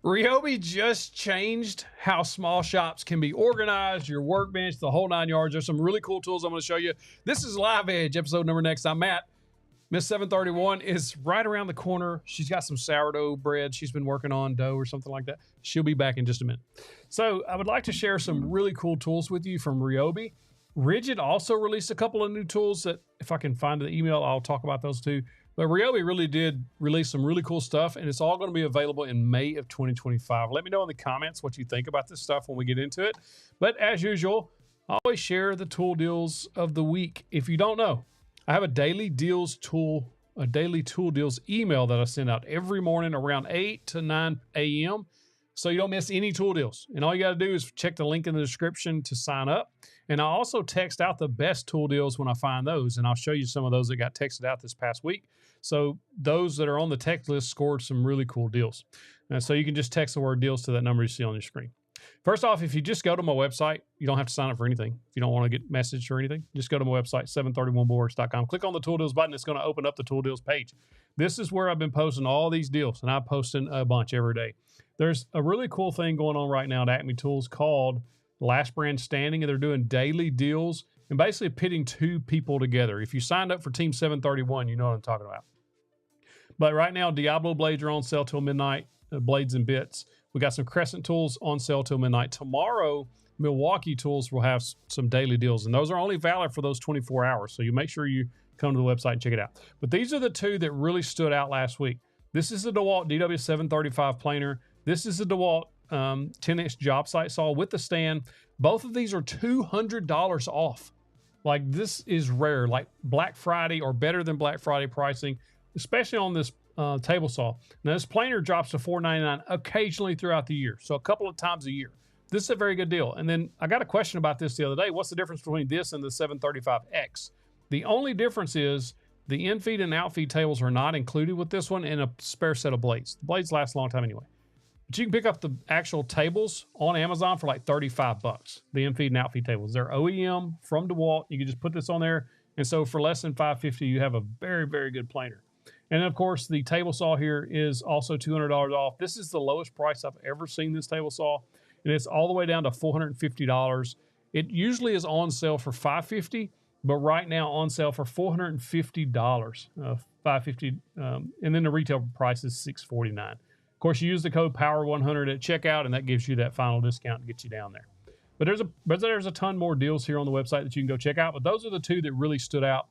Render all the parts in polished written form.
Ryobi just changed how small shops can be organized, your workbench, the whole 9 yards. There's some really cool tools I'm going to show you. This is Live Edge, episode number next. I'm Matt. Miss 731 is right around the corner. She's got some sourdough bread she's been working on, dough or something like that. She'll be back in just a minute. So I would like to share some really cool tools with you from Ryobi. Ridgid also released a couple of new tools that, if I can find the email, I'll talk about those too. But Ryobi really did release some really cool stuff, and it's all going to be available in May of 2025. Let me know in the comments what you think about this stuff when we get into it. But as usual, I always share the tool deals of the week. If you don't know, I have a daily tool deals email that I send out every morning around 8 to 9 a.m. so you don't miss any tool deals. And all you got to do is check the link in the description to sign up. And I also text out the best tool deals when I find those, and I'll show you some of those that got texted out this past week. So those that are on the text list scored some really cool deals. And so you can just text the word deals to that number you see on your screen. First off, if you just go to my website, you don't have to sign up for anything. If you don't want to get messaged or anything, just go to my website, 731bullworks.com. Click on the tool deals button. It's going to open up the tool deals page. This is where I've been posting all these deals, and I'm posting a bunch every day. There's a really cool thing going on right now at Acme Tools called Last Brand Standing, and they're doing daily deals and basically pitting two people together. If you signed up for Team 731, you know what I'm talking about. But right now, Diablo blades are on sale till midnight, blades and bits. We got some Crescent tools on sale till midnight. Tomorrow, Milwaukee tools will have some daily deals, and those are only valid for those 24 hours. So you make sure you come to the website and check it out. But these are the two that really stood out last week. This is the DeWalt DW735 planer. This is the DeWalt 10-inch job site saw with the stand. Both of these are $200 off. Like, this is rare, like Black Friday or better than Black Friday pricing, especially on this table saw. Now, this planer drops to $4.99 occasionally throughout the year, so a couple of times a year. This is a very good deal. And then I got a question about this the other day. What's the difference between this and the 735X? The only difference is the in-feed and out-feed tables are not included with this one, and a spare set of blades. The blades last a long time anyway. But you can pick up the actual tables on Amazon for like 35 bucks. The in-feed and out-feed tables. They're OEM from DeWalt. You can just put this on there. And so for less than $550, you have a very, very good planer. And of course, the table saw here is also $200 off. This is the lowest price I've ever seen this table saw. And it's all the way down to $450. It usually is on sale for $550, but right now on sale for $450, $550, and then the retail price is $649. Of course, you use the code POWER100 at checkout, and that gives you that final discount to get you down there. But there's a ton more deals here on the website that you can go check out. But those are the two that really stood out.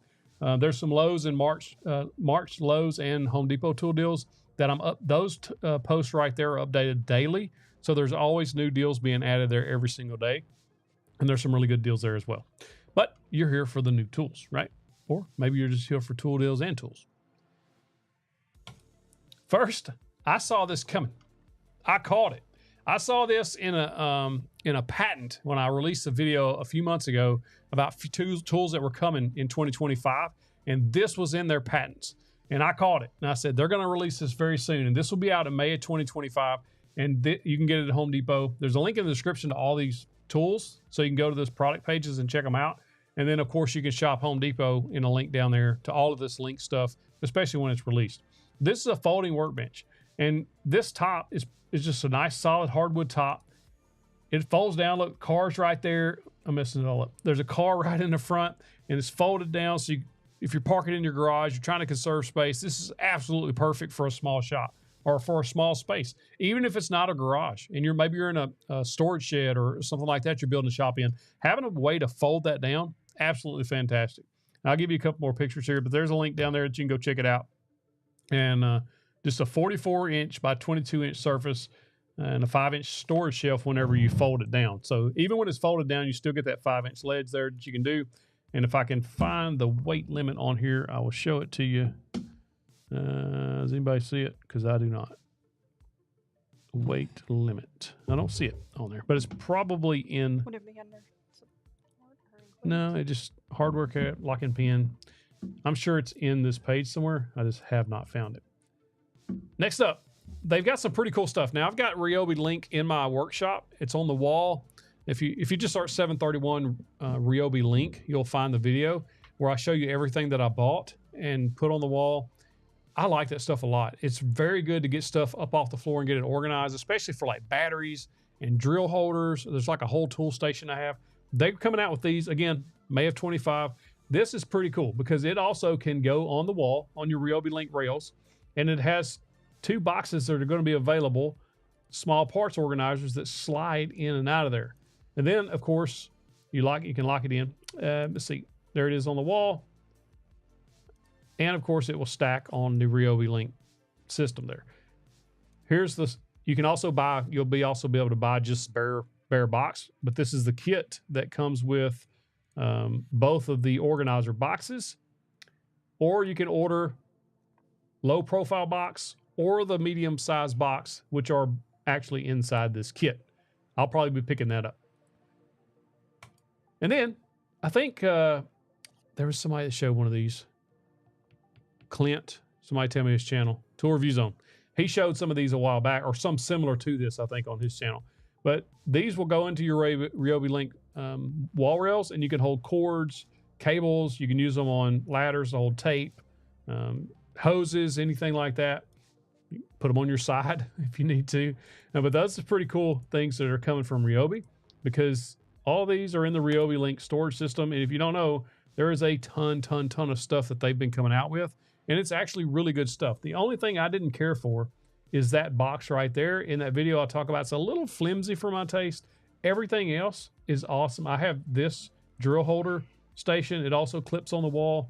There's some Lowe's and March Lowe's and Home Depot tool deals that I'm up. Those posts right there are updated daily, so there's always new deals being added there every single day, and there's some really good deals there as well. But you're here for the new tools, right? Or maybe you're just here for tool deals and tools. First, I saw this coming. I caught it. I saw this in a patent when I released a video a few months ago about tools that were coming in 2025, and this was in their patents. And I caught it, and I said they're going to release this very soon, and this will be out in May of 2025, and you can get it at Home Depot. There's a link in the description to all these tools, so you can go to those product pages and check them out. And then, of course, you can shop Home Depot in a link down there to all of this link stuff, especially when it's released. This is a folding workbench, and this top is just a nice solid hardwood top. It folds down. Look, car's right there. I'm messing it all up. There's a car right in the front, and it's folded down. So if you're parking in your garage, you're trying to conserve space, this is absolutely perfect for a small shop or for a small space. Even if it's not a garage and maybe you're in a storage shed or something like that you're building a shop in, having a way to fold that down, absolutely fantastic. And I'll give you a couple more pictures here, but there's a link down there that you can go check it out. And just a 44-inch by 22-inch surface and a 5-inch storage shelf whenever you fold it down. So even when it's folded down, you still get that 5-inch ledge there that you can do. And if I can find the weight limit on here, I will show it to you. Does anybody see it? Because I do not. Weight limit. I don't see it on there, but it's probably in. Would it be under support? No, it just hardware cap, lock and pin. I'm sure it's in this page somewhere. I just have not found it. Next up, they've got some pretty cool stuff. Now, I've got Ryobi link in my workshop. It's on the wall. If you just search 731 Ryobi link, you'll find the video where I show you everything that I bought and put on the wall. I like that stuff a lot. It's very good to get stuff up off the floor and get it organized, especially for like batteries and drill holders. There's like a whole tool station I have. They're coming out with these again, May of 25. This is pretty cool because it also can go on the wall on your Ryobi Link rails, and it has 2 boxes that are going to be available, small parts organizers that slide in and out of there. And then, of course, you can lock it in. Let's see, there it is on the wall, and of course, it will stack on the Ryobi Link system there. Here's the. You can also buy. You'll also be able to buy just bare box, but this is the kit that comes with both of the organizer boxes, or you can order low profile box or the medium size box, which are actually inside this kit. I'll probably be picking that up. And then I think there was somebody that showed one of these. Clint, somebody tell me his channel, Tool Review Zone. He showed some of these a while back, or some similar to this, I think, on his channel. But these will go into your Ryobi Link wall rails, and you can hold cords, cables. You can use them on ladders to hold tape, hoses, anything like that. You put them on your side if you need to. But those are pretty cool things that are coming from Ryobi, because all these are in the Ryobi Link storage system. And if you don't know, there is a ton of stuff that they've been coming out with. And it's actually really good stuff. The only thing I didn't care for is that box right there. In that video I'll talk about, it's a little flimsy for my taste. Everything else is awesome. I have this drill holder station. It also clips on the wall.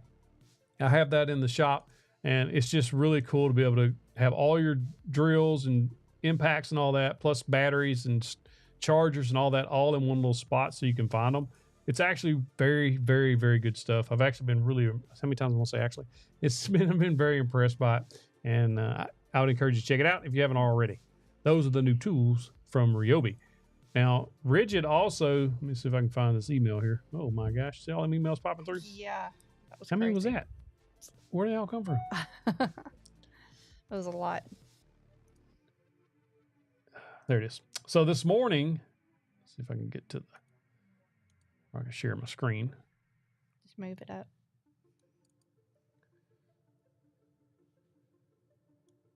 I have that in the shop, and it's just really cool to be able to have all your drills and impacts and all that, plus batteries and chargers and all that, all in one little spot so you can find them. It's actually very good stuff. I've actually been really, how many times I'm gonna say actually? I've been very impressed by it, and I would encourage you to check it out if you haven't already. Those are the new tools from Ryobi. Now, Ridgid also, let me see if I can find this email here. Oh my gosh, see all them emails popping through? Yeah. That was How many was that? Where did they all come from? It was a lot. There it is. So this morning, let's see if I can get to the, or I can share my screen. Just move it up.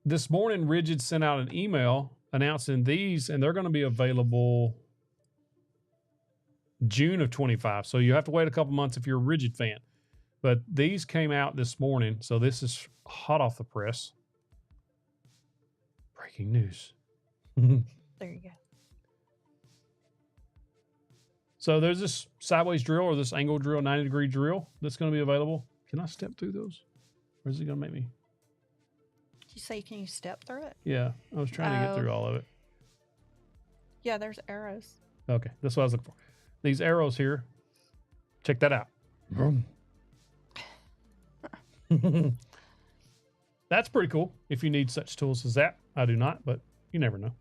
This morning, Ridgid sent out an email announcing these, and they're going to be available June of 25. So you have to wait a couple months if you're a Ridgid fan. But these came out this morning, so this is hot off the press. Breaking news. There you go. So there's this sideways drill, or this angle drill, 90-degree drill that's going to be available. Can I step through those? Or is it going to make me? Did you say, can you step through it? Yeah, I was trying to get through all of it. Yeah, there's arrows. Okay, that's what I was looking for. These arrows here, check that out. That's pretty cool if you need such tools as that. I do not, but you never know.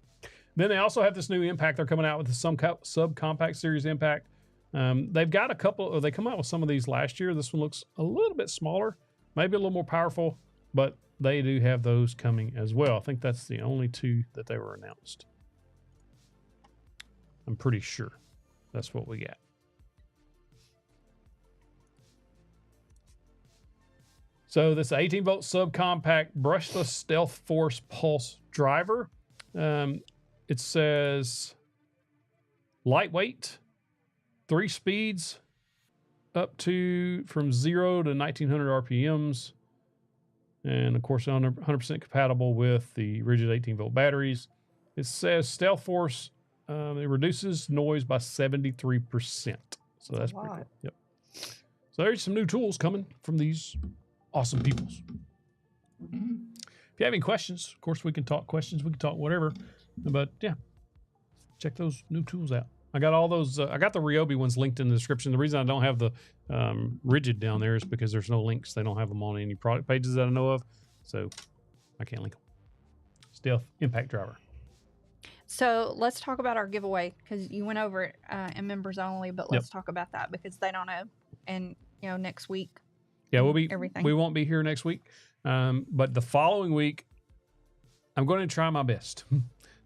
Then they also have this new impact. They're coming out with the subcompact series impact. They've got a couple, or they come out with some of these last year. This one looks a little bit smaller, maybe a little more powerful, but they do have those coming as well. I think that's the only 2 that they were announced. I'm pretty sure that's what we got. So this 18-volt subcompact brushless Stealth Force pulse driver. It says lightweight, 3 speeds, up to from 0 to 1900 RPMs. And of course, 100% compatible with the Ridgid 18-volt batteries. It says Stealth Force, it reduces noise by 73%. So that's pretty cool. Yep. So there's some new tools coming from these awesome peoples. If you have any questions, of course, we can talk questions. We can talk whatever. But yeah, check those new tools out. I got all those. I got the Ryobi ones linked in the description. The reason I don't have the Ridgid down there is because there's no links. They don't have them on any product pages that I know of. So I can't link them. Stealth impact driver. So let's talk about our giveaway, because you went over it in members only, but let's talk about that because they don't know. And, you know, next week. Yeah, we won't be here next week. But the following week, I'm going to try my best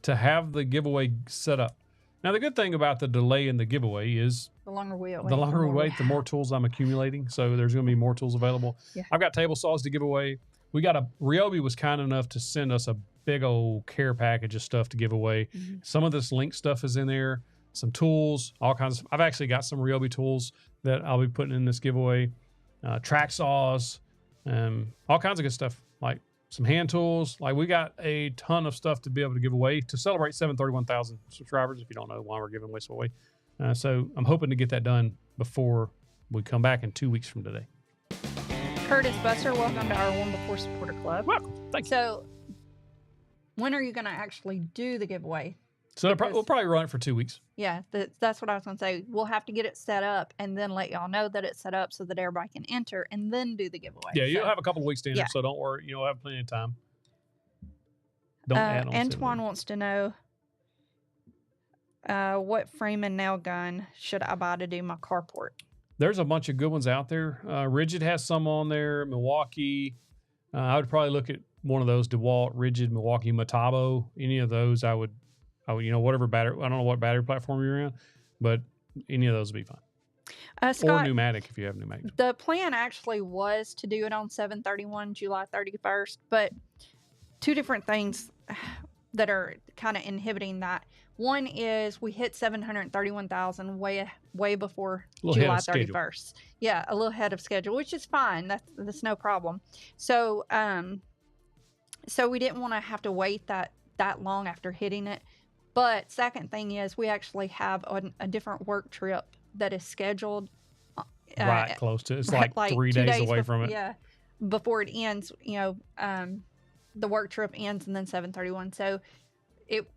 to have the giveaway set up. Now, the good thing about the delay in the giveaway is the longer we wait, the more tools I'm accumulating. So there's going to be more tools available. Yeah. I've got table saws to give away. Ryobi was kind enough to send us a big old care package of stuff to give away. Mm-hmm. Some of this link stuff is in there, some tools, all kinds of, I've actually got some Ryobi tools that I'll be putting in this giveaway, track saws, all kinds of good stuff, like some hand tools. Like we got a ton of stuff to be able to give away to celebrate 731,000 subscribers. If you don't know why we're giving away stuff away. So I'm hoping to get that done before we come back in 2 weeks from today. Curtis Buster, welcome to our One Before Supporter Club. Welcome. Thank you. So, when are you going to actually do the giveaway? So we'll probably run it for 2 weeks. Yeah, that's what I was going to say. We'll have to get it set up and then let y'all know that it's set up so that everybody can enter and then do the giveaway. Yeah, you'll have a couple of weeks to enter, so don't worry. You'll have plenty of time. Don't add on. Antoine wants to know what frame and nail gun should I buy to do my carport? There's a bunch of good ones out there. Ridgid has some on there. Milwaukee. I would probably look at one of those, DeWalt, Ridgid, Milwaukee, Metabo. Any of those, I would, whatever battery. I don't know what battery platform you're in, but any of those would be fine. Scott, or pneumatic if you have pneumatic. The plan actually was to do it on 7/31, July 31st, but two different things that are kind of inhibiting that. One is we hit 731,000 way before July 31st. Yeah, a little ahead of schedule, which is fine. That's no problem. So so we didn't want to have to wait that long after hitting it. But second thing is we actually have a different work trip that is scheduled right close to. It's like 3 days away from it. Yeah, before it ends. The work trip ends and then 7/31. So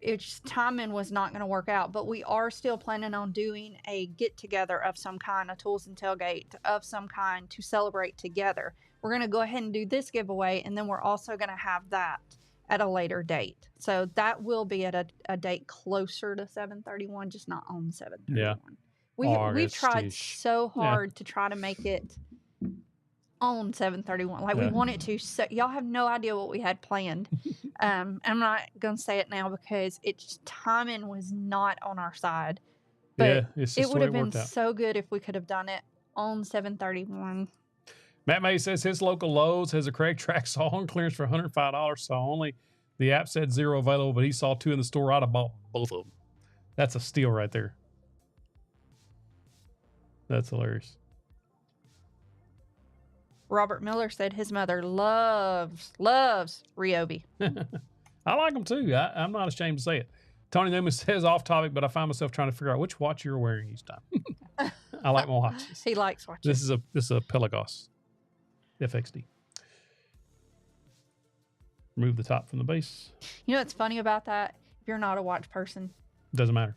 it's timing was not going to work out, but we are still planning on doing a get together of some kind, a tools and tailgate of some kind to celebrate together. We're going to go ahead and do this giveaway, and then we're also going to have that at a later date. So that will be at a date closer to 7/31, just not on 7/31. Yeah. We tried so hard to try to make it on 7/31. Like we wanted to. So y'all have no idea what we had planned. I'm not going to say it now because its timing was not on our side. But it would have been so good if we could have done it on 7/31. Matt May says his local Lowe's has a Craig track saw on clearance for $105. Saw only. The app said 0 available, but he saw 2 in the store. I'd have bought both of them. That's a steal right there. That's hilarious. Robert Miller said his mother loves Ryobi. I like them too. I'm not ashamed to say it. Tony Newman says off topic, but I find myself trying to figure out which watch you're wearing each time. I like my watches. He likes watches. This is a Pelagos FXD. Remove the top from the base. You know what's funny about that? If you're not a watch person, doesn't matter.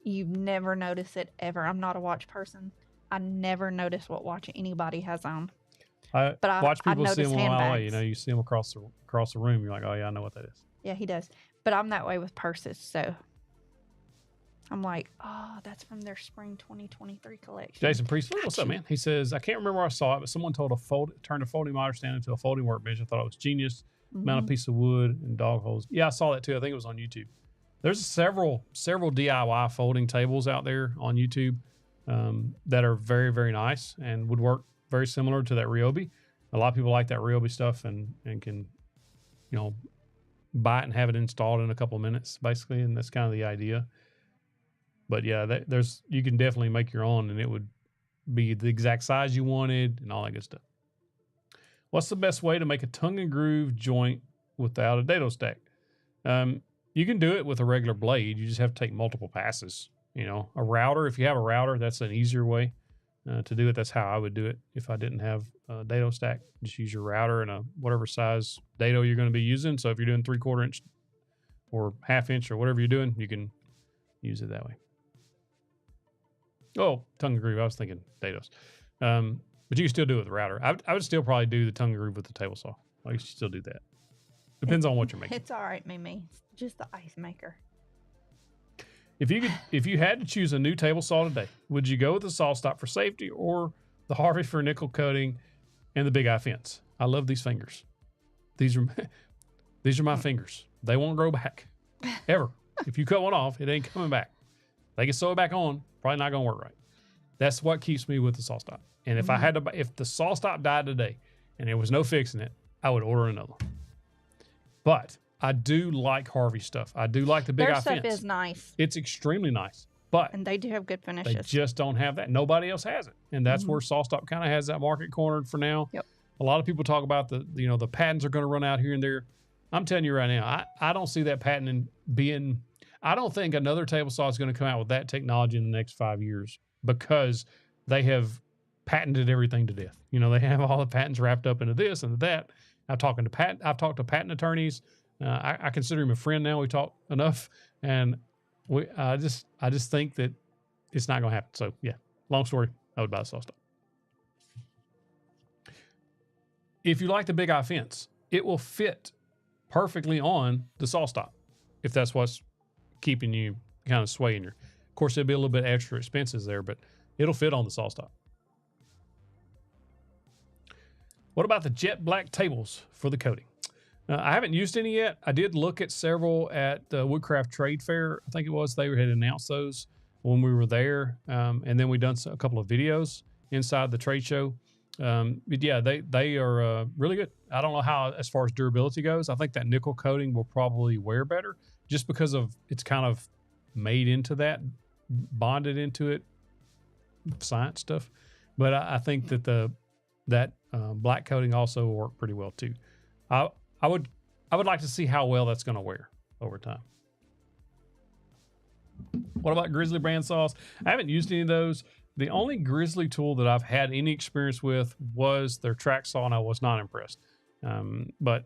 You never notice it ever. I'm not a watch person. I never notice what watch anybody has on. I watch people see them a mile away. You see them across the room. You're like, oh yeah, I know what that is. Yeah, he does. But I'm that way with purses. So I'm like, oh, that's from their spring 2023 collection. Jason Priest, what's up, man? He says, I can't remember where I saw it, but someone turned a folding miter stand into a folding workbench. I thought it was genius. Mount a piece of wood and dog holes. Yeah, I saw that too. I think it was on YouTube. There's several DIY folding tables out there on YouTube that are very, very nice and would work very similar to that Ryobi. A lot of people like that Ryobi stuff and can, buy it and have it installed in a couple of minutes, basically, and that's kind of the idea. But yeah, you can definitely make your own, and it would be the exact size you wanted and all that good stuff. What's the best way to make a tongue and groove joint without a dado stack? You can do it with a regular blade. You just have to take multiple passes. A router, if you have a router, that's an easier way to do it. That's how I would do it if I didn't have a dado stack. Just use your router and whatever size dado you're going to be using. So if you're doing 3/4 inch or 1/2 inch or whatever you're doing, you can use it that way. Oh, tongue and groove. I was thinking dados. But you can still do it with a router. I would still probably do the tongue and groove with the table saw. I can still do that. Depends on what you're making. It's all right, Mimi. It's just the ice maker. If you had to choose a new table saw today, would you go with the saw stop for safety or the Harvey for nickel coating and the big eye fence? I love these fingers. These are my fingers. They won't grow back ever. If you cut one off, it ain't coming back. They can sew it back on. Probably not gonna work right. That's what keeps me with the saw stop. And if the saw stop died today and there was no fixing it, I would order another one. But I do like Harvey stuff. I do like the Big Their Eye stuff fence. is nice. It's extremely nice. But And they do have good they finishes. just don't have that. Nobody else has it. And that's where SawStop kind of has that market cornered for now. Yep. A lot of people talk about the patents are going to run out here and there. I'm telling you right now, I don't see that patent being, I don't think another table saw is going to come out with that technology in the next 5 years because they have patented everything to death. They have all the patents wrapped up into this and that. I've talked to patent attorneys. I consider him a friend now. We talk enough, and I just think that it's not going to happen. So yeah, long story, I would buy the SawStop. If you like the Big Eye fence, it will fit perfectly on the SawStop if that's what's keeping you kind of swaying your. Of course, there'll be a little bit extra expenses there, but it'll fit on the SawStop. What about the jet black tables for the coating? I haven't used any yet. I did look at several at the Woodcraft Trade Fair. I think it was. They had announced those when we were there. And then we done a couple of videos inside the trade show. But yeah, they are really good. I don't know how, as far as durability goes, I think that nickel coating will probably wear better just because of it's kind of made into that, bonded into it, science stuff. But I think that that black coating also will work pretty well too. I would like to see how well that's going to wear over time. What about Grizzly brand saws? I haven't used any of those. The only Grizzly tool that I've had any experience with was their track saw, and I was not impressed. But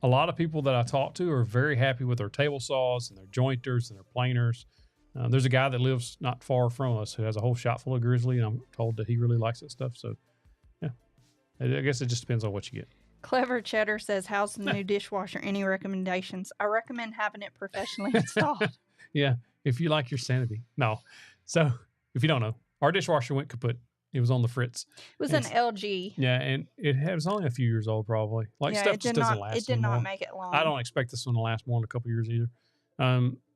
a lot of people that I talk to are very happy with their table saws and their jointers and their planers. There's a guy that lives not far from us who has a whole shop full of Grizzly, and I'm told that he really likes that stuff. So, yeah, I guess it just depends on what you get. Clever Cheddar says, how's the new dishwasher? Any recommendations? I recommend having it professionally installed. Yeah, if you like your sanity. No. So, if you don't know, our dishwasher went kaput. It was on the fritz. It was an LG. Yeah, and it was only a few years old, probably. Like, yeah, stuff just doesn't last It did anymore. not make it long. I don't expect this one to last more than a couple years either.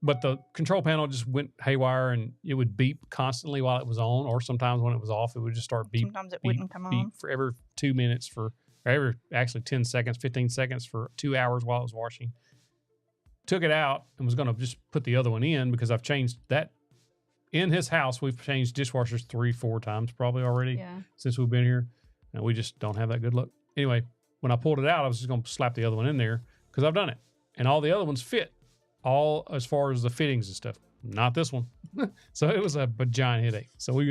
But the control panel just went haywire, and it would beep constantly while it was on, or sometimes when it was off, it would just start beep. Sometimes it beep, wouldn't come beep on. for every 2 minutes every actually 10 seconds, 15 seconds for 2 hours while I was washing. Took it out and was going to just put the other one in because I've changed that. In his house, we've changed dishwashers 3-4 times probably already since we've been here. And we just don't have that good luck. Anyway, when I pulled it out, I was just going to slap the other one in there because I've done it. And all the other ones fit, all as far as the fittings and stuff. Not this one. So it was a giant headache. So we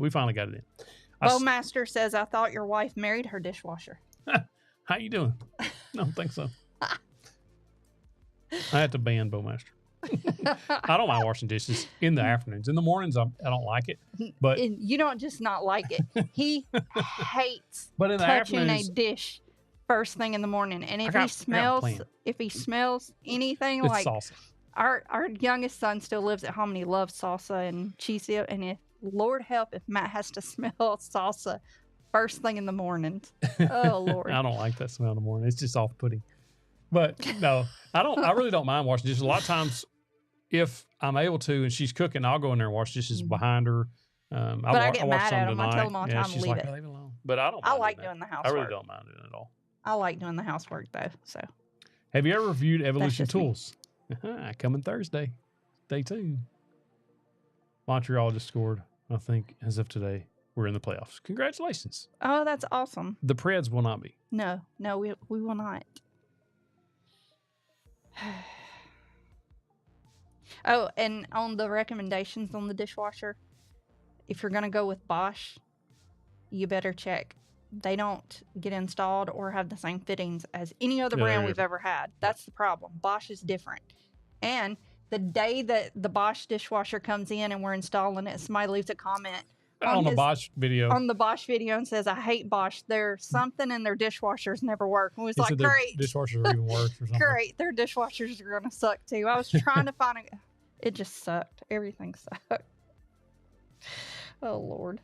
finally got it in. Bowmaster says, I thought your wife married her dishwasher. How you doing? I don't think so. I had to ban Bowmaster. I don't mind washing dishes in the afternoons. In the mornings, I don't like it. But you don't just not like it. He hates but in the touching a dish first thing in the morning. And if he smells anything it's like salsa. Our youngest son still lives at home and he loves salsa and cheese dip. And if Lord help if Matt has to smell salsa first thing in the morning. Oh Lord. I don't like that smell in the morning. It's just off-putting. But no, I really don't mind washing dishes. A lot of times, if I'm able to and she's cooking, I'll go in there and wash dishes behind her. But I get mad at him. I tell him all the time, she's leave like, it. Leave it alone. But I don't. I like doing the housework. I really don't mind doing it at all. I like doing the housework though. So, have you ever reviewed Evolution just me. Tools? Coming Thursday. Stay tuned. Montreal just scored. I think as of today, we're in the playoffs. Congratulations. Oh, that's awesome. The Preds will not be. No, we will not. Oh, and on the recommendations on the dishwasher, if you're going to go with Bosch, you better check. They don't get installed or have the same fittings as any other brand we've ever had. That's the problem. Bosch is different. And the day that the Bosch dishwasher comes in and we're installing it, somebody leaves a comment on the Bosch video. On the Bosch video and says, I hate Bosch. There's something in their dishwashers never work. And we was like, great. Dishwashers are even worse or something. Great. Their dishwashers are going to suck too. I was trying to find it just sucked. Everything sucked. Oh, Lord.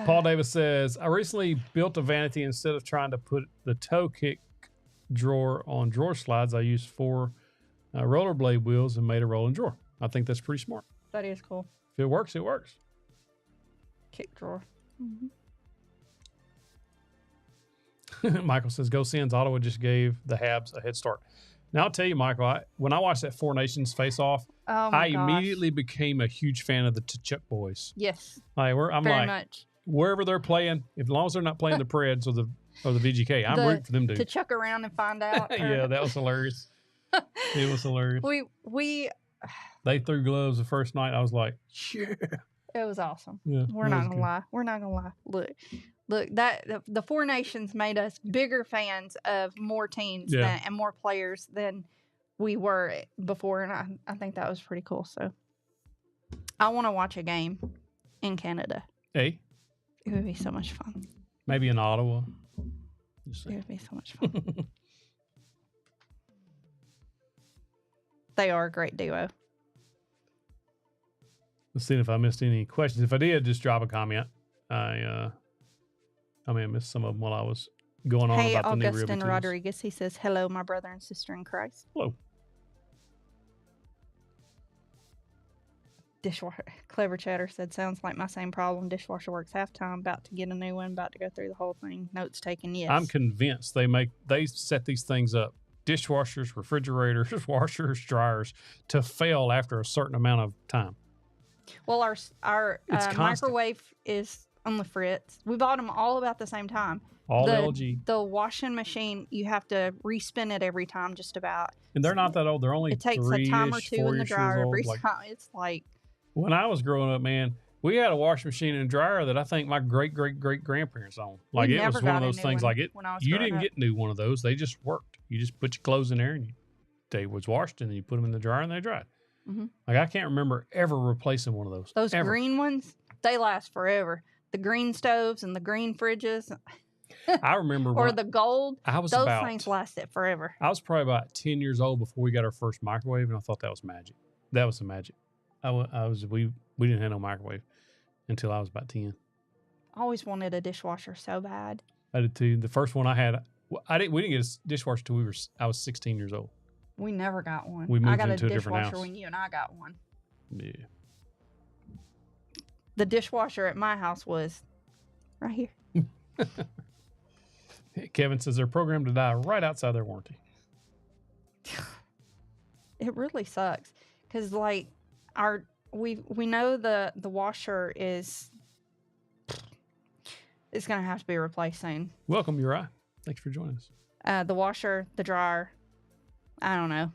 Paul Davis says, I recently built a vanity. Instead of trying to put the toe kick drawer on drawer slides, I used 4 rollerblade wheels and made a rolling drawer. I think that's pretty smart. That is cool. If it works, it works. Kick drawer. Michael says, "Go Sens! Ottawa just gave the Habs a head start." Now I'll tell you, Michael. When I watched that Four Nations face-off, Oh my I gosh. immediately became a huge fan of the Tkachuk boys. Yes. I'm very like, much. wherever they're playing, as long as they're not playing the Preds or the VGK, I'm rooting for them, dude. To chuck around and find out. Yeah, that was hilarious. It was hilarious. We They threw gloves the first night. I was like, yeah. It was awesome. Yeah, We're not gonna lie. We're not gonna lie. Look. That the Four Nations made us bigger fans of more teams and more players than we were before, and I think that was pretty cool. So I want to watch a game in Canada. Hey, it would be so much fun. Maybe in Ottawa. It would be so much fun. They are a great duo. Let's see if I missed any questions. If I did, just drop a comment. I may have missed some of them while I was going on about the new Ryobi tools. Augustin Rodriguez, he says, "Hello, my brother and sister in Christ." Hello. Dishwasher. Clever Chatter said, "Sounds like my same problem. Dishwasher works half-time, about to get a new one, about to go through the whole thing. Notes taken, yes." I'm convinced they set these things up, dishwashers, refrigerators, washers, dryers, to fail after a certain amount of time. Well, our microwave is on the fritz. We bought them all about the same time. All LG. The washing machine, you have to respin it every time, just about. And they're not that old. They're only it takes a time or two in the dryer every time. It's like when I was growing up, man, we had a washing machine and dryer that I think my great grandparents owned. Like it was one of those things. Like it, you didn't get new one of those. They just worked. You just put your clothes in there and they was washed, and then you put them in the dryer and they dried. Mm-hmm. Like I can't remember ever replacing one of those. Those ever. Green ones, they last forever. The green stoves and the green fridges. I remember. Or the gold. Those things lasted forever. I was probably about 10 years old before we got our first microwave, and I thought that was magic. That was the magic. We didn't have no microwave until I was about 10. I always wanted a dishwasher so bad. I did too. The first one I had, we didn't get a dishwasher till I was 16 years old. We never got one. We moved I got into a different dishwasher house when you and I got one. Yeah. The dishwasher at my house was right here. Kevin says they're programmed to die right outside their warranty. It really sucks because like we know the washer is going to have to be replaced soon. Welcome, Uriah. Thanks for joining us. The washer, the dryer, I don't know.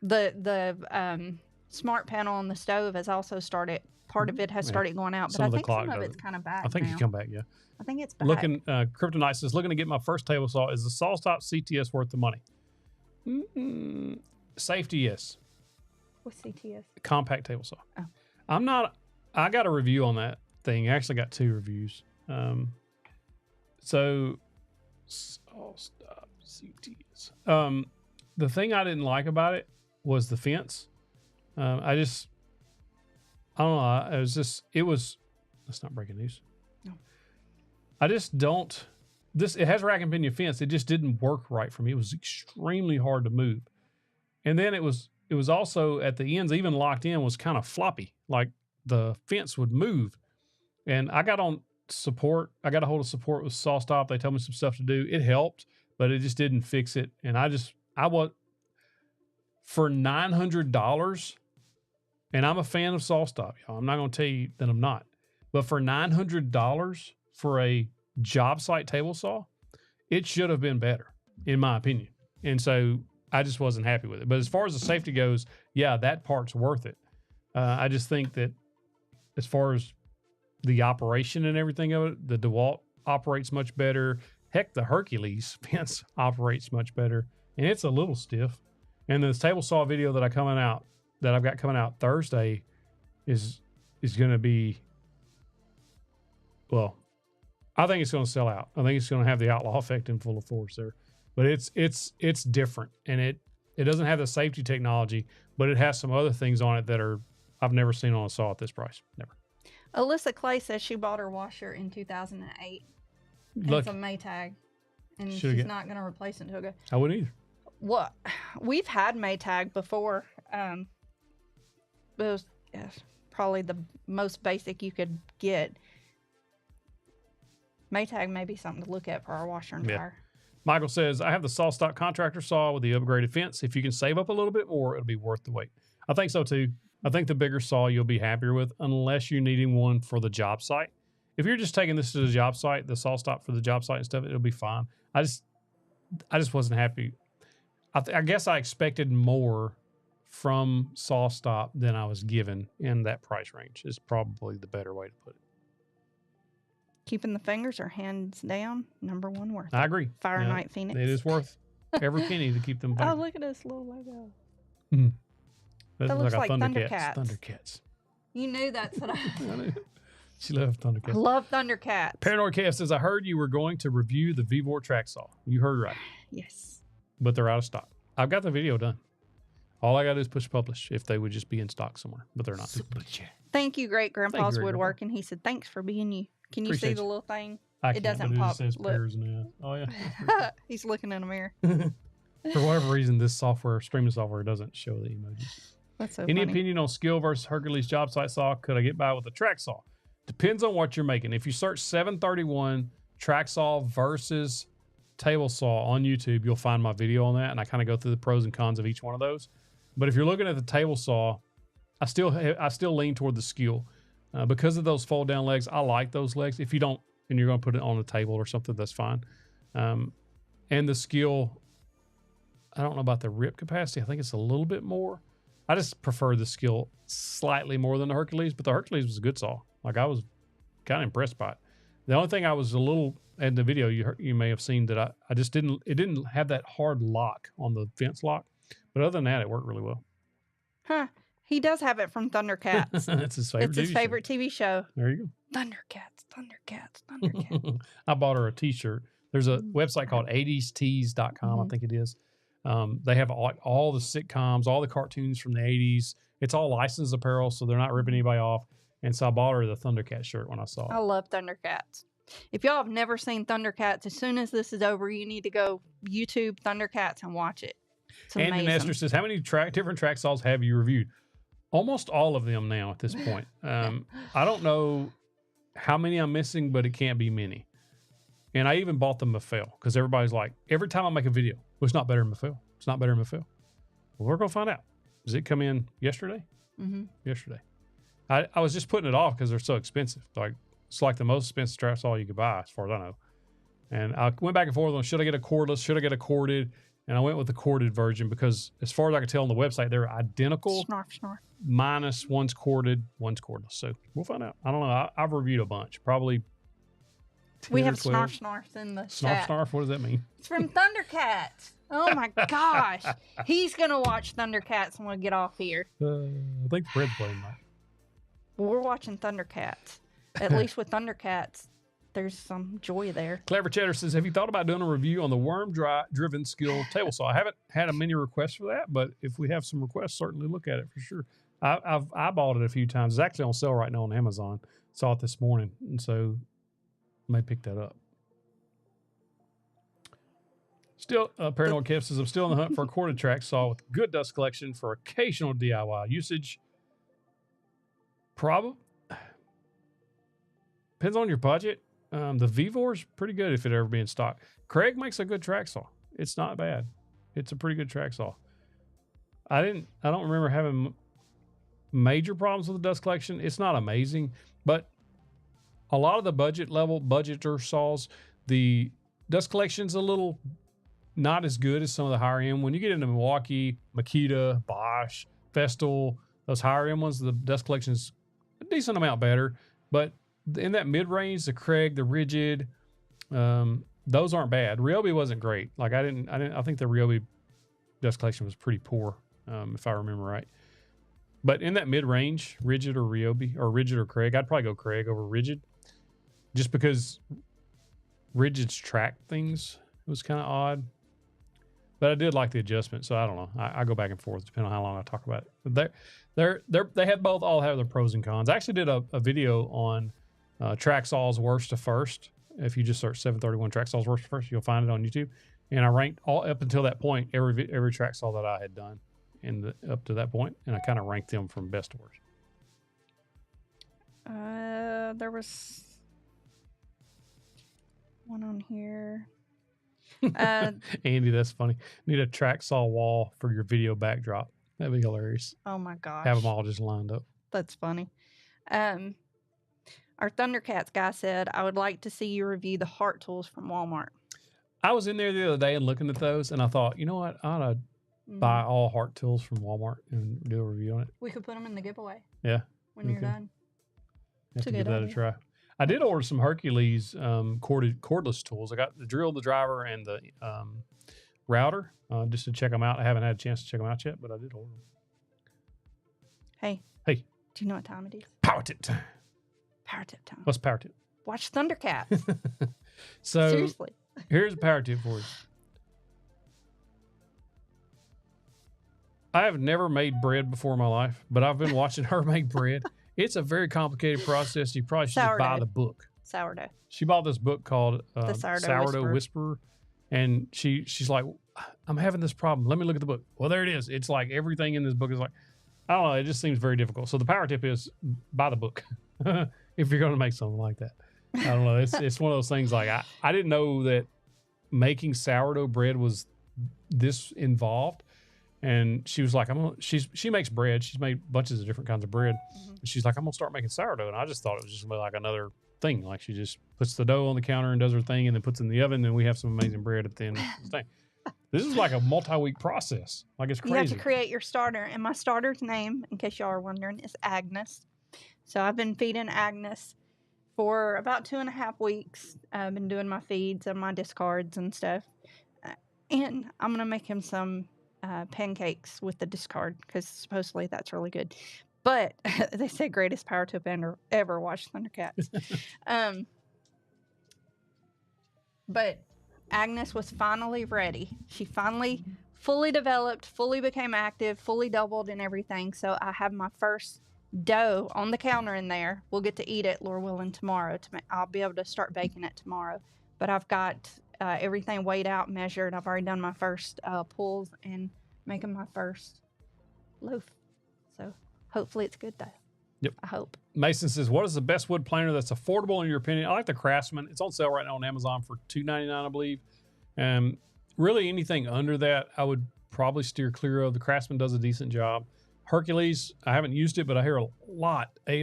The smart panel on the stove has also started. Part of it has started going out, but I think some of it's kind of back. I think now. it's come back, yeah. I think it's back. Kryptonite says, looking to get my first table saw. Is the SawStop CTS worth the money? Safety, yes. What's CTS? Compact table saw. Oh. I got a review on that thing. I actually got 2 reviews. So SawStop CTS. The thing I didn't like about it was the fence. I don't know. That's not breaking news. No. I just don't. It has rack and pinion fence. It just didn't work right for me. It was extremely hard to move. And then it was also at the ends, even locked in, was kind of floppy. Like the fence would move. And I got on support. I got a hold of support with SawStop. They told me some stuff to do. It helped, but it just didn't fix it. And I was for $900. And I'm a fan of SawStop, y'all. I'm not going to tell you that I'm not. But for $900 for a job site table saw, it should have been better, in my opinion. And so I just wasn't happy with it. But as far as the safety goes, yeah, that part's worth it. I just think that as far as the operation and everything of it, the DeWalt operates much better. Heck, the Hercules fence operates much better. And it's a little stiff. And this table saw video that I've got coming out Thursday is going to be, well, I think it's going to sell out. I think it's going to have the outlaw effect in full force there. But it's different, and it doesn't have the safety technology, but it has some other things on it that I've never seen on a saw at this price. Never. Alyssa Clay says she bought her washer in 2008. It's a Maytag, and she's not going to replace it until go. I wouldn't either. What? We've had Maytag before. It was probably the most basic you could get. Maytag may be something to look at for our washer and Yeah. dryer. Michael says, I have the saw stock contractor saw with the upgraded fence. If you can save up a little bit more, it'll be worth the wait. I think so too. I think the bigger saw you'll be happier with, unless you're needing one for the job site. If you're just taking this to the job site, the saw stock for the job site and stuff, it'll be fine. I just wasn't happy. I guess I expected more from saw stop than I was given in that price range. Is probably the better way to put it. Keeping the fingers or hands down, number one worth. I agree. Fire Night Phoenix. It is worth every penny to keep them. Oh, look at this little logo. That looks like Thundercats. Thundercats. Thundercats. You knew that's what I She loved Thundercats. I love Thundercats. Paranoid KF says, I heard you were going to review the Vevor track saw. You heard right. Yes. But they're out of stock. I've got the video done. All I got to do is push publish if they would just be in stock somewhere, but they're not. Super chat. Thank you, Great Grandpa's Great Woodworking. He said, thanks for being you. Can you Appreciate see the you. little thing? I It can't, doesn't but pop. It says Look. pairs now. Oh, yeah. He's looking in a mirror. For whatever reason, this software, streaming software, doesn't show the emojis. That's so Any funny. opinion on skill versus Hercules job site saw? Could I get by with a track saw? Depends on what you're making. If you search 731 track saw versus table saw on YouTube, you'll find my video on that, and I kind of go through the pros and cons of each one of those. But if you're looking at the table saw, I still lean toward the skill because of those fold down legs. I like those legs. If you don't, and you're going to put it on a table or something, that's fine. And the skill, I don't know about the rip capacity. I think it's a little bit more. I just prefer the skill slightly more than the Hercules, but the Hercules was a good saw. Like, I was kind of impressed by it. The only thing I was a little, in the video you may have seen that I just didn't have that hard lock on the fence lock. But other than that, it worked really well. Huh. He does have it from Thundercats. That's his favorite. It's his favorite TV show. There you go. Thundercats. I bought her a t-shirt. There's a website called 80stees.com, I think it is. They have all the sitcoms, all the cartoons from the 80s. It's all licensed apparel, so they're not ripping anybody off. And so I bought her the Thundercat shirt when I saw it. I love Thundercats. If y'all have never seen Thundercats, as soon as this is over, you need to go YouTube Thundercats and watch it. It's amazing. Andy Nestor says, how many different track saws have you reviewed? Almost all of them now at this point. I don't know how many I'm missing, but it can't be many. And I even bought the Mafel because everybody's like, every time I make a video, well, it's not better than Mafel. It's not better than Mafel. Well, we're going to find out. Does it come in yesterday? Yesterday. I was just putting it off because they're so expensive. Like, it's like the most expensive track saw you could buy, as far as I know. And I went back and forth on, should I get a cordless? Should I get a corded? And I went with the corded version because, as far as I could tell on the website, they're identical. Snarf. Minus one's corded, one's cordless. So we'll find out. I don't know. I've reviewed a bunch. Probably 10 We or have 12. Snarf in the Snarf, chat. snarf. What does that mean? It's from Thundercats. Oh my gosh. He's going to watch Thundercats when we get off here. I think the bread's playing that. Well, we're watching Thundercats. At least with Thundercats, there's some joy there. Clever Cheddar says, have you thought about doing a review on the worm-driven skill table saw? I haven't had a many requests for that, but if we have some requests, certainly look at it for sure. I bought it a few times. It's actually on sale right now on Amazon. Saw it this morning, and so may pick that up. Still, Paranoid Kev says, I'm still on the hunt for a corded track saw with good dust collection for occasional DIY usage. Probably. Depends on your budget. The Vevor's pretty good if it ever be in stock. Craig makes a good track saw. It's not bad. It's a pretty good track saw. I don't remember having major problems with the dust collection. It's not amazing, but a lot of the budgeter saws, the dust collection's a little not as good as some of the higher end. When you get into Milwaukee, Makita, Bosch, Festal, those higher end ones, the dust collection's a decent amount better. But in that mid range, the Craig, the Ridgid, those aren't bad. Ryobi wasn't great. Like I think the Ryobi dust collection was pretty poor, if I remember right. But in that mid range, Ridgid or Ryobi, or Ridgid or Craig, I'd probably go Craig over Ridgid, just because Ridgid's track things was kind of odd. But I did like the adjustment, so I don't know. I go back and forth depending on how long I talk about it. But they have all have their pros and cons. I actually did a video on track saws worst to first. If you just search 731 track saws worst to first, you'll find it on YouTube. And I ranked all up until that point every track saw that I had done up to that point, and I kind of ranked them from best to worst. There was one on here. Andy, that's funny. Need a track saw wall for your video backdrop. That'd be hilarious. Oh my gosh. Have them all just lined up. That's funny. Our Thundercats guy said, I would like to see you review the Heart tools from Walmart. I was in there the other day and looking at those, and I thought, you know what? I ought to buy all Heart tools from Walmart and do a review on it. We could put them in the giveaway. Yeah. When you're done. Have to give that a try. I did order some Hercules cordless tools. I got the drill, the driver, and the router just to check them out. I haven't had a chance to check them out yet, but I did order them. Hey. Hey. Do you know what time it is? Power tip time. Power tip time. What's power tip? Watch Thundercats. So seriously. Here's a power tip for you. I have never made bread before in my life, but I've been watching her make bread. It's a very complicated process. You probably should just buy the book. Sourdough. She bought this book called The Sourdough Whisperer. And she's like, I'm having this problem. Let me look at the book. Well, there it is. It's like everything in this book is like, I don't know. It just seems very difficult. So the power tip is buy the book if you're going to make something like that. I don't know. It's one of those things like I didn't know that making sourdough bread was this involved. And she was like, she makes bread. She's made bunches of different kinds of bread. Mm-hmm. And she's like, I'm going to start making sourdough. And I just thought it was just like another thing. Like she just puts the dough on the counter and does her thing and then puts it in the oven. And we have some amazing bread at the end of the thing. This is like a multi-week process. Like it's crazy. You have to create your starter. And my starter's name, in case y'all are wondering, is Agnes. So I've been feeding Agnes for about 2.5 weeks. I've been doing my feeds and my discards and stuff. And I'm going to make him some pancakes with the discard because supposedly that's really good. But they say greatest power tip ever. Watch Thundercats. But Agnes was finally ready. She finally fully developed, fully became active, fully doubled and everything. So I have my first dough on the counter in there. We'll get to eat it, Lord willing, tomorrow. I'll be able to start baking it tomorrow. But I've got everything weighed out, measured. I've already done my first pulls and making my first loaf. So hopefully it's good though. Yep. I hope. Mason says, what is the best wood planer that's affordable in your opinion? I like the Craftsman. It's on sale right now on Amazon for $2.99, I believe. Really anything under that, I would probably steer clear of. The Craftsman does a decent job. Hercules, I haven't used it, but I hear a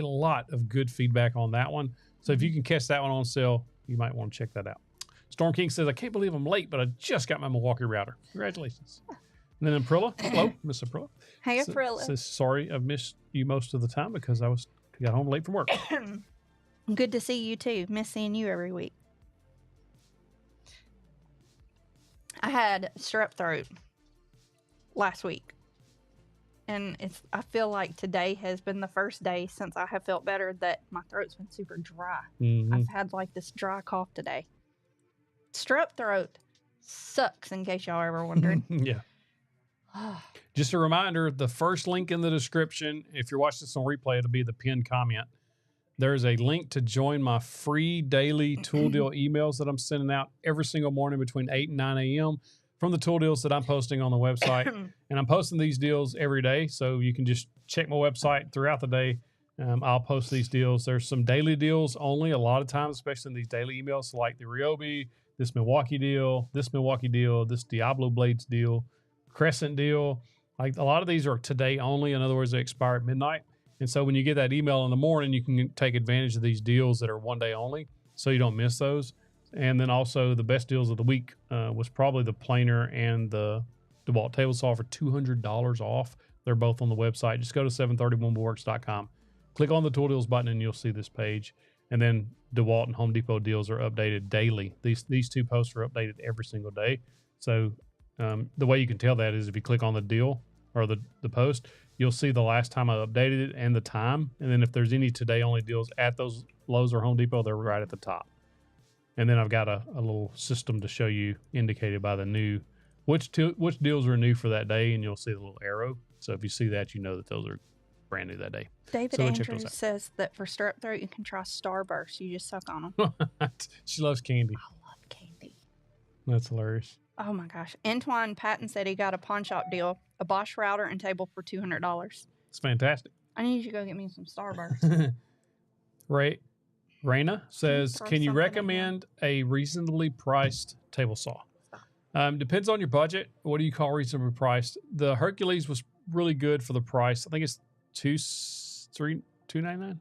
lot of good feedback on that one. So if you can catch that one on sale, you might want to check that out. Storm King says, I can't believe I'm late, but I just got my Milwaukee router. Congratulations. And then Aprilla, hello, Miss Aprilla. Hey, Aprilla. Says, sorry, I've missed you most of the time because I got home late from work. Good to see you too. Miss seeing you every week. I had strep throat last week. And I feel like today has been the first day since I have felt better that my throat's been super dry. Mm-hmm. I've had like this dry cough today. Strep throat sucks, in case y'all ever wondered. Yeah. Just a reminder, the first link in the description, if you're watching this on replay, it'll be the pinned comment. There's a link to join my free daily tool deal emails that I'm sending out every single morning between 8 and 9 a.m. from the tool deals that I'm posting on the website. And I'm posting these deals every day, so you can just check my website throughout the day. I'll post these deals. There's some daily deals only a lot of times, especially in these daily emails, like the Ryobi, this Milwaukee deal, this Diablo Blades deal, Crescent deal. Like a lot of these are today only. In other words, they expire at midnight. And so when you get that email in the morning, you can take advantage of these deals that are one day only, so you don't miss those. And then also the best deals of the week was probably the planer and the DeWalt table saw for $200 off. They're both on the website. Just go to 731woodworks.com. Click on the tool deals button and you'll see this page. And then DeWalt and Home Depot deals are updated daily. These two posts are updated every single day. So the way you can tell that is if you click on the deal or the post, you'll see the last time I updated it and the time. And then if there's any today only deals at those Lowe's or Home Depot, they're right at the top. And then I've got a little system to show you indicated by the new, which deals are new for that day, and you'll see the little arrow. So if you see that, you know that those are brand new that day. David Andrews says that for strep throat, you can try Starburst. You just suck on them. She loves candy. I love candy. That's hilarious. Oh my gosh. Antoine Patton said he got a pawn shop deal, a Bosch router and table for $200. It's fantastic. I need you to go get me some Starburst. Ray Raina says, throw can you something in here. recommend a reasonably priced table saw? Depends on your budget. What do you call reasonably priced? The Hercules was really good for the price. I think it's $299.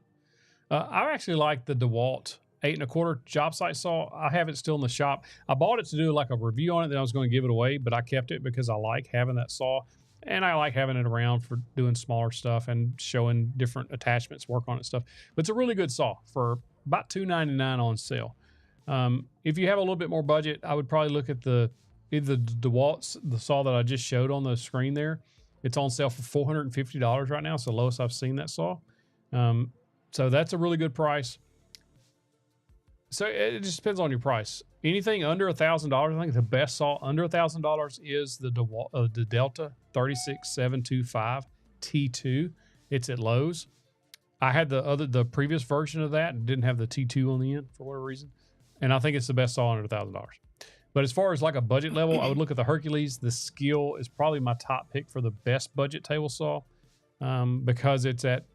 I actually like the DeWalt 8 1/4 job site saw. I have it still in the shop. I bought it to do like a review on it. Then I was going to give it away, but I kept it because I like having that saw, and I like having it around for doing smaller stuff and showing different attachments, work on it stuff. But it's a really good saw for about $299 on sale. If you have a little bit more budget, I would probably look at either the DeWalt's, the saw that I just showed on the screen there. It's on sale for $450 right now. It's the lowest I've seen that saw. So that's a really good price. So it just depends on your price. Anything under $1,000, I think the best saw under $1,000 is the DeWalt, the Delta 36725 T2. It's at Lowe's. I had the previous version of that and didn't have the T2 on the end for whatever reason. And I think it's the best saw under $1,000. But as far as like a budget level, I would look at the Hercules. The Skill is probably my top pick for the best budget table saw because it's at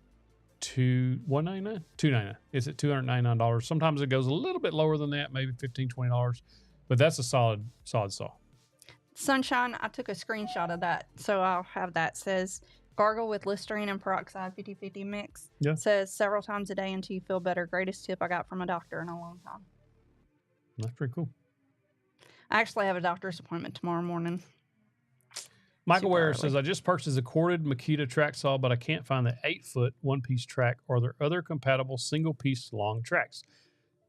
$299. It's at $299. Sometimes it goes a little bit lower than that, maybe $15, $20. But that's a solid saw. Sunshine, I took a screenshot of that, so I'll have that. Says gargle with Listerine and peroxide 50-50 mix. Yeah. Says several times a day until you feel better. Greatest tip I got from a doctor in a long time. That's pretty cool. I actually have a doctor's appointment tomorrow morning. Michael Super Ware early. says, I just purchased a corded Makita track saw, but I can't find the 8-foot one-piece track or their other compatible single-piece long tracks.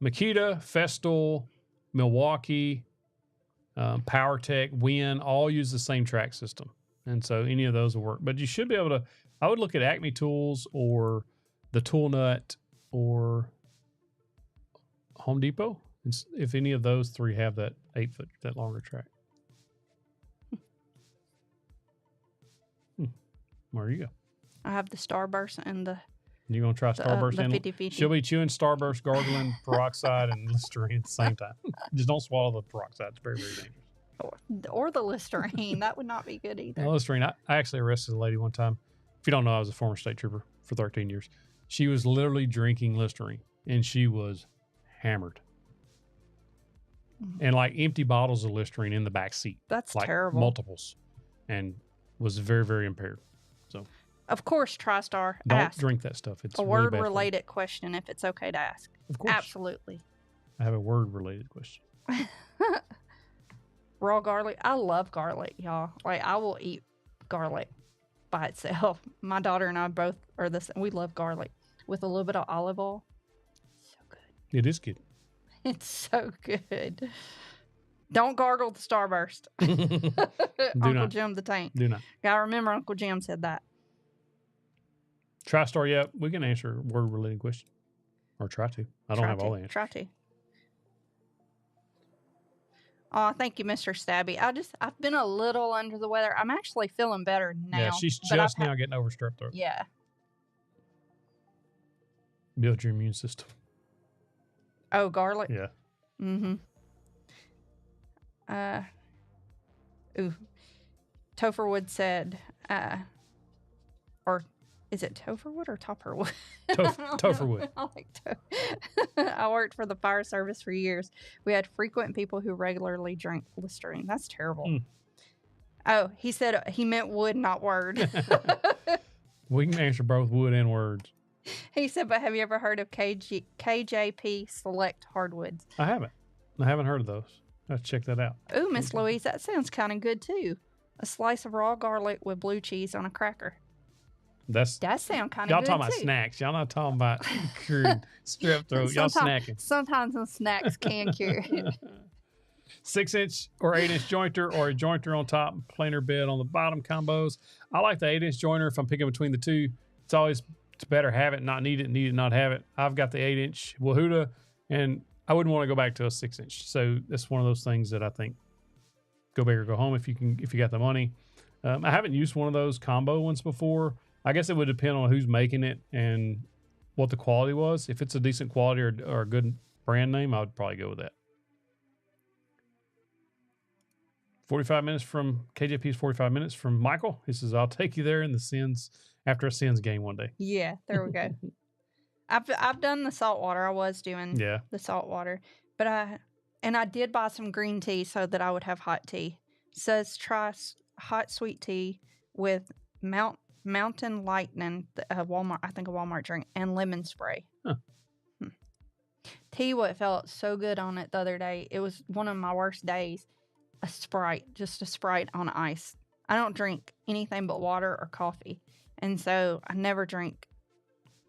Makita, Festool, Milwaukee, PowerTech, Win, all use the same track system. And so any of those will work. But you should be able to, I would look at Acme Tools or the Tool Nut or Home Depot. If any of those three have that 8-foot, that longer track. There you go. I have the Starburst and the You gonna try Starburst? the and 50-50. She'll be chewing Starburst, gargling peroxide and Listerine at the same time. Just don't swallow the peroxide; it's very, very dangerous. or the Listerine. That would not be good either. No, Listerine. I actually arrested a lady one time. If you don't know, I was a former state trooper for 13 years. She was literally drinking Listerine, and she was hammered, and like empty bottles of Listerine in the back seat. That's like terrible. Multiples, and was very, very impaired. So, Of course, TriStar, don't ask drink that stuff. It's a really bad for you. word-related question if it's okay to ask. Of course. Absolutely. I have a word-related question. Raw garlic. I love garlic, y'all. Like, I will eat garlic by itself. My daughter and I both are the same. We love garlic with a little bit of olive oil. So good. It is good. It's so good. Don't gargle the Starburst. Do Uncle not. Jim the Tank. Do not. Yeah, I remember Uncle Jim said that. TriStar, yeah, we can answer a word-related question. Or try to. I don't have all the answers. Try to. Oh, thank you, Mr. Stabby. I've been a little under the weather. I'm actually feeling better now. Yeah, she's but just I've now getting over strep throat. Yeah. Build your immune system. Oh, garlic? Yeah. Mm-hmm. Topherwood said, or is it Topherwood or Topperwood? Topherwood. I like I worked for the fire service for years. We had frequent people who regularly drank Listerine. That's terrible. Hmm. Oh, he said he meant wood, not word. We can answer both wood and words. He said, but have you ever heard of KJP Select Hardwoods? I haven't heard of those. Let's check that out. Ooh, Miss Louise, that sounds kind of good too. A slice of raw garlic with blue cheese on a cracker. That sounds kind of good y'all talking about too. snacks. Y'all not talking about cured strep throat. Y'all snacking. Sometimes some snacks can cure it. 6-inch or 8-inch jointer or a jointer on top, planer bed on the bottom combos. I like the 8-inch jointer if I'm picking between the two. It's better have it, not need it, not have it. I've got the 8-inch Wahuda, and I wouldn't want to go back to a 6-inch. So that's one of those things that I think go big or go home if you got the money. I haven't used one of those combo ones before. I guess it would depend on who's making it and what the quality was. If it's a decent quality or a good brand name, I would probably go with that. 45 minutes from KJP's 45 minutes from Michael. He says, I'll take you there in the Sins after a Sins game one day. Yeah, there we go. I've done the salt water. I was doing Yeah. the salt water, but I did buy some green tea so that I would have hot tea. It says try hot sweet tea with Mountain Lightning, Walmart. I think a Walmart drink, and lemon spray. Huh. Tea, what felt so good on it the other day. It was one of my worst days. Just a Sprite on ice. I don't drink anything but water or coffee, and so I never drink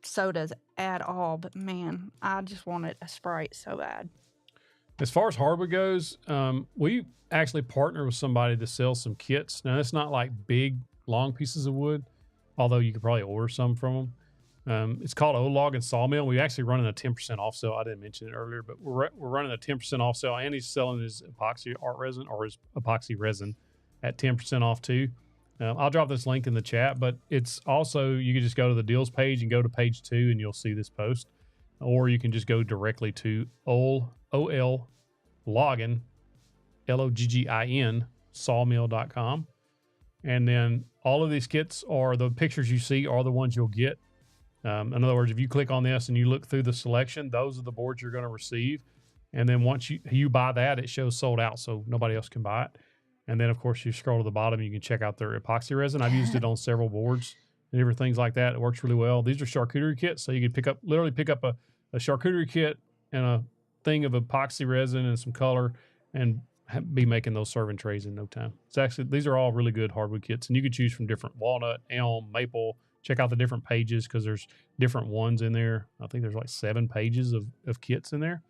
sodas at all. But man, I just wanted a Sprite so bad. As far as hardwood goes, we actually partner with somebody to sell some kits. Now, it's not like big, long pieces of wood, although you could probably order some from them. It's called O-Log and Sawmill. We actually running a 10% off sale. I didn't mention it earlier, but we're running a 10% off sale, and he's selling his epoxy art resin or his epoxy resin at 10% off too. I'll drop this link in the chat, but it's also, you can just go to the deals page and go to page 2 and you'll see this post, or you can just go directly to Loggin, Loggin, sawmill.com. And then all of these kits are the pictures you see are the ones you'll get. In other words, if you click on this and you look through the selection, those are the boards you're going to receive. And then once you buy that, it shows sold out, so nobody else can buy it. And then, of course, you scroll to the bottom, you can check out their epoxy resin. I've used it on several boards and different things like that. It works really well. These are charcuterie kits, so you can literally pick up a charcuterie kit and a thing of epoxy resin and some color and be making those serving trays in no time. It's actually, these are all really good hardwood kits, and you can choose from different walnut, elm, maple. Check out the different pages because there's different ones in there. I think there's like 7 pages of kits in there.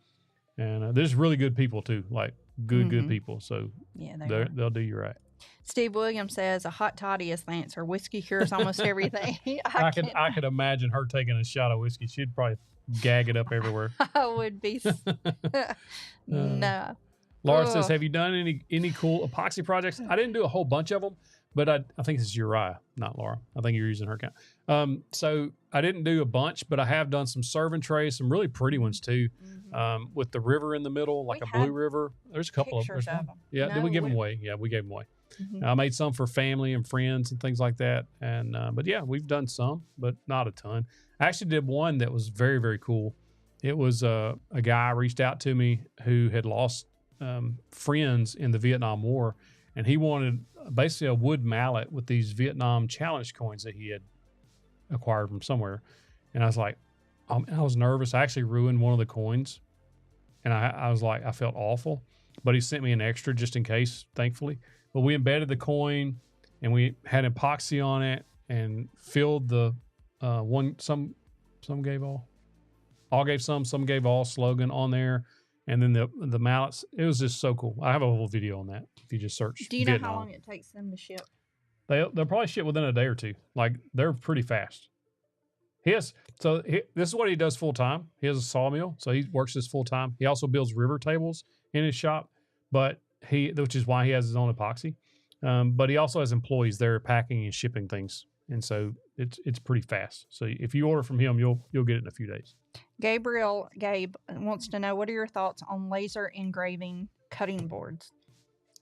And there's really good people too, like good people. So yeah, they'll do you right. Steve Williams says a hot toddy is the answer. Whiskey cures almost everything. I could imagine her taking a shot of whiskey. She'd probably gag it up everywhere. I would be. No. Laura says, have you done any cool epoxy projects? I didn't do a whole bunch of them, but I think this is Uriah, not Laura. I think you're using her account. So I didn't do a bunch, but I have done some serving trays, some really pretty ones too, with the river in the middle, like a blue river. There's a couple of them. Yeah, no, did we give them away? Yeah, we gave them away. I made some for family and friends and things like that. And but yeah, we've done some, but not a ton. I actually did one that was very, very cool. It was a guy reached out to me who had lost friends in the Vietnam War, and he wanted basically a wood mallet with these Vietnam challenge coins that he had acquired from somewhere. And I was like, I was nervous. I actually ruined one of the coins, and I was like, I felt awful, but he sent me an extra just in case, thankfully. But we embedded the coin, and we had epoxy on it and filled the some gave all gave some gave all slogan on there. And then the mallets, it was just so cool. I have a whole video on that if you just search. Do you know how long it takes them to ship? They'll probably ship within a day or two. Like, they're pretty fast. This is what he does full time. He has a sawmill, so he works this full time. He also builds river tables in his shop, which is why he has his own epoxy. But he also has employees there packing and shipping things, and so it's pretty fast. So if you order from him, you'll get it in a few days. Gabe wants to know, what are your thoughts on laser engraving cutting boards?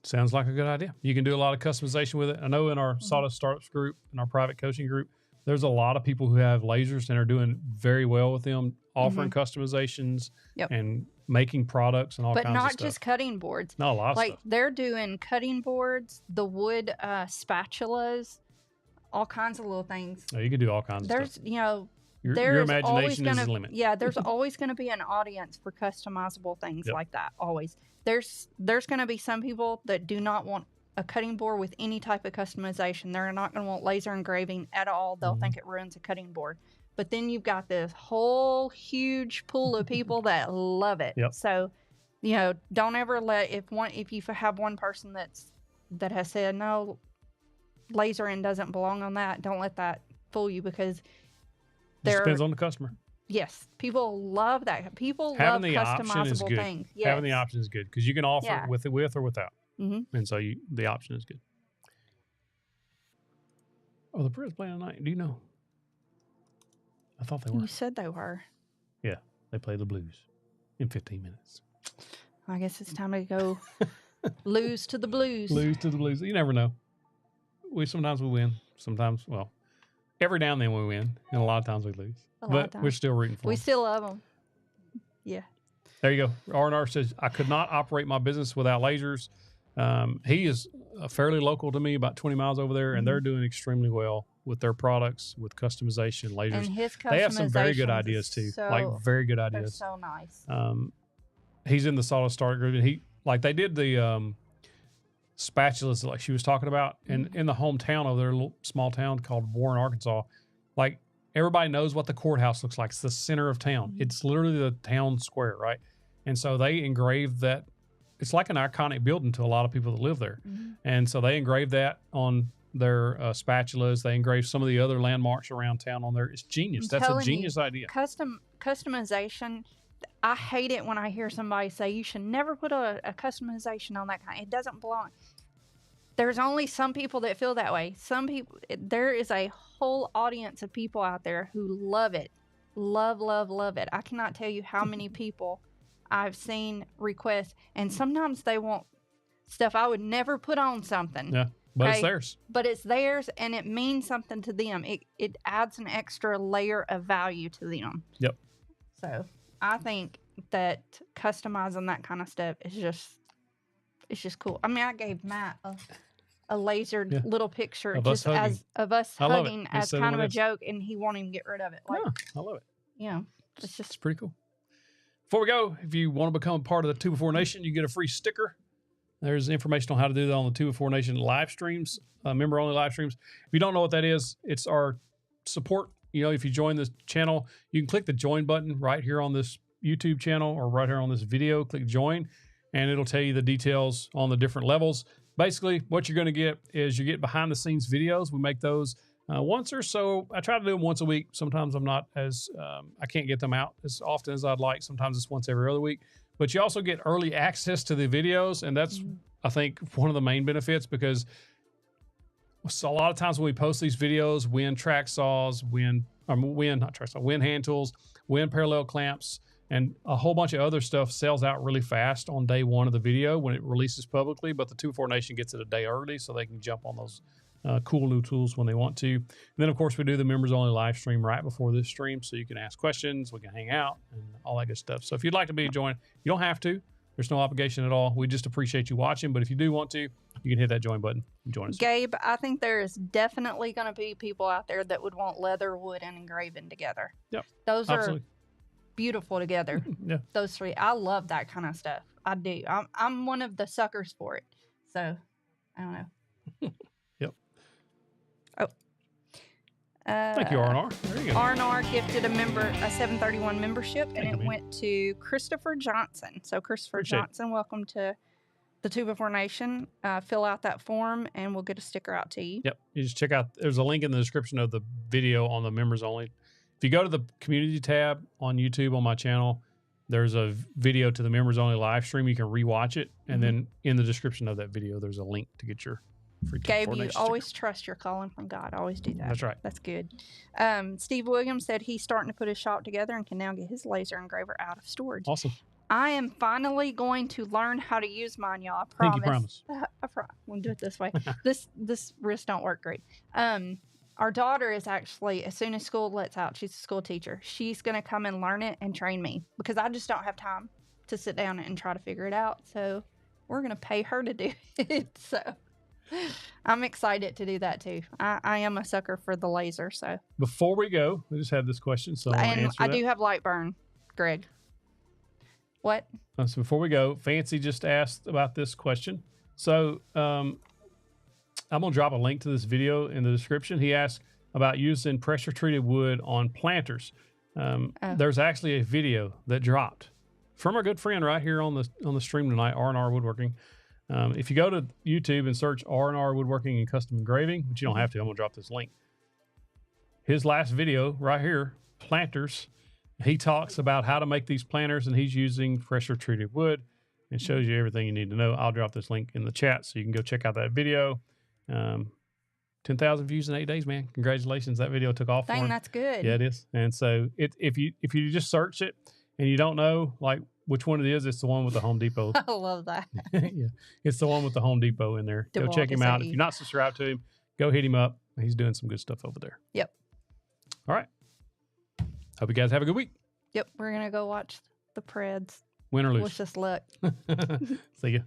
Sounds like a good idea. You can do a lot of customization with it. I know in our Sourdough Startups group, in our private coaching group, there's a lot of people who have lasers and are doing very well with them, offering customizations and making products and all kinds of stuff. But not just cutting boards. Not a lot of stuff. Like, they're doing cutting boards, the wood spatulas, all kinds of little things. Oh, you can do all kinds of stuff. Your imagination is the limit. Yeah, there's always going to be an audience for customizable things like that. Always. There's going to be some people that do not want a cutting board with any type of customization. They're not going to want laser engraving at all. They'll think it ruins a cutting board. But then you've got this whole huge pool of people that love it. Yep. So, don't ever let if you have one person that has said no, lasering doesn't belong on that. Don't let that fool you, because it depends on the customer. Yes, people love that. People Having love the option is good. Things. Yes. Having the option is good because you can offer it with or without, and so the option is good. Oh, the Brits playing tonight. Do you know? I thought they were. You said they were. Yeah, they play the Blues in 15 minutes. I guess it's time to go lose to the Blues. Lose to the Blues. You never know. Sometimes we win. Sometimes, every now and then we win, and a lot of times we lose. But we're still rooting for them. We still love them. Yeah. There you go. R&R says, I could not operate my business without lasers. He is fairly local to me, about 20 miles over there, and they're doing extremely well with their products, with customization, lasers. And his they have some very good customizations ideas too, so- like very good They're ideas. so nice. He's in the solid start group, and they did the spatulas like she was talking about, and in the hometown of their little small town called Warren, Arkansas, like everybody knows what the courthouse looks like. It's the center of town. It's literally the town square, right? And so they engraved that. It's like an iconic building to a lot of people that live there. And so they engraved that on their spatulas. They engraved some of the other landmarks around town on there. It's genius. That's a genius idea. Customization. I hate it when I hear somebody say you should never put a customization on that kind. It doesn't belong. There's only some people that feel that way. Some people, there is a whole audience of people out there who love it. Love it. I cannot tell you how many people I've seen requests, and sometimes they want stuff I would never put on something. Yeah, but it's theirs. But it's theirs, and it means something to them. It adds an extra layer of value to them. Yep. So I think that customizing that kind of stuff is just cool. I mean, I gave Matt a lasered little picture of just of us hugging as kind of a joke, and he won't even get rid of it. Like, I love it. Yeah, it's pretty cool. Before we go, if you want to become part of the 2 Before Nation, you get a free sticker. There's information on how to do that on the 2 Before Nation live streams, member-only live streams. If you don't know what that is, it's our support. If you join this channel, you can click the join button right here on this YouTube channel or right here on this video. Click join, and it'll tell you the details on the different levels. Basically, what you're going to get is you get behind-the-scenes videos. We make those once or so. I try to do them once a week. Sometimes I'm not as I can't get them out as often as I'd like. Sometimes it's once every other week. But you also get early access to the videos, and that's I think one of the main benefits, because a lot of times when we post these videos, wind track saws, wind hand tools, wind parallel clamps, and a whole bunch of other stuff sells out really fast on day one of the video when it releases publicly. But the 2 Before Nation gets it a day early, so they can jump on those cool new tools when they want to. And then, of course, we do the members only live stream right before this stream, so you can ask questions, we can hang out, and all that good stuff. So if you'd like to be joined, you don't have to. There's no obligation at all. We just appreciate you watching. But if you do want to, you can hit that join button and join us. Gabe, I think there is definitely going to be people out there that would want leather, wood, and engraving together. Yep. Those are beautiful together. Yeah. Those three. I love that kind of stuff. I do. I'm one of the suckers for it. So, I don't know. Yep. Oh. Thank you, R&R. There you go. R&R gifted a 731 membership, and it went to Christopher Johnson. So, Christopher Johnson, welcome to the 2 Before Nation. Fill out that form, and we'll get a sticker out to you. Yep. You just check out. There's a link in the description of the video on the members only. If you go to the community tab on YouTube on my channel, there's a video to the members only live stream. You can rewatch it, and then in the description of that video, there's a link to get your free. Gabe, you always trust your calling from God. Always do that. That's right. That's good. Steve Williams said he's starting to put his shop together and can now get his laser engraver out of storage. Awesome. I am finally going to learn how to use mine, y'all. I promise. Thank you, promise. I promise. We'll do it this way. This wrist don't work great. Our daughter is actually, as soon as school lets out, she's a school teacher. She's going to come and learn it and train me, because I just don't have time to sit down and try to figure it out. So we're going to pay her to do it. So I'm excited to do that too. I am a sucker for the laser. So before we go, we just had this question. So I do have light burn, Greg. What? So before we go, Fancy just asked about this question. So I'm going to drop a link to this video in the description. He asked about using pressure-treated wood on planters. There's actually a video that dropped from our good friend right here on the stream tonight, R&R Woodworking. If you go to YouTube and search R&R Woodworking and Custom Engraving, which you don't have to, I'm going to drop this link. His last video right here, planters, he talks about how to make these planters, and he's using pressure-treated wood and shows you everything you need to know. I'll drop this link in the chat so you can go check out that video. 10,000 views in 8 days, man. Congratulations. That video took off. Dang, that's good. Yeah, it is. And so if you just search it and you don't know like which one it is, it's the one with the Home Depot. I love that. Yeah. It's the one with the Home Depot in there. Go check him out. If you're not subscribed to him, go hit him up. He's doing some good stuff over there. Yep. All right. Hope you guys have a good week. Yep, we're gonna go watch the Preds. Win or lose. Wish us luck. See ya.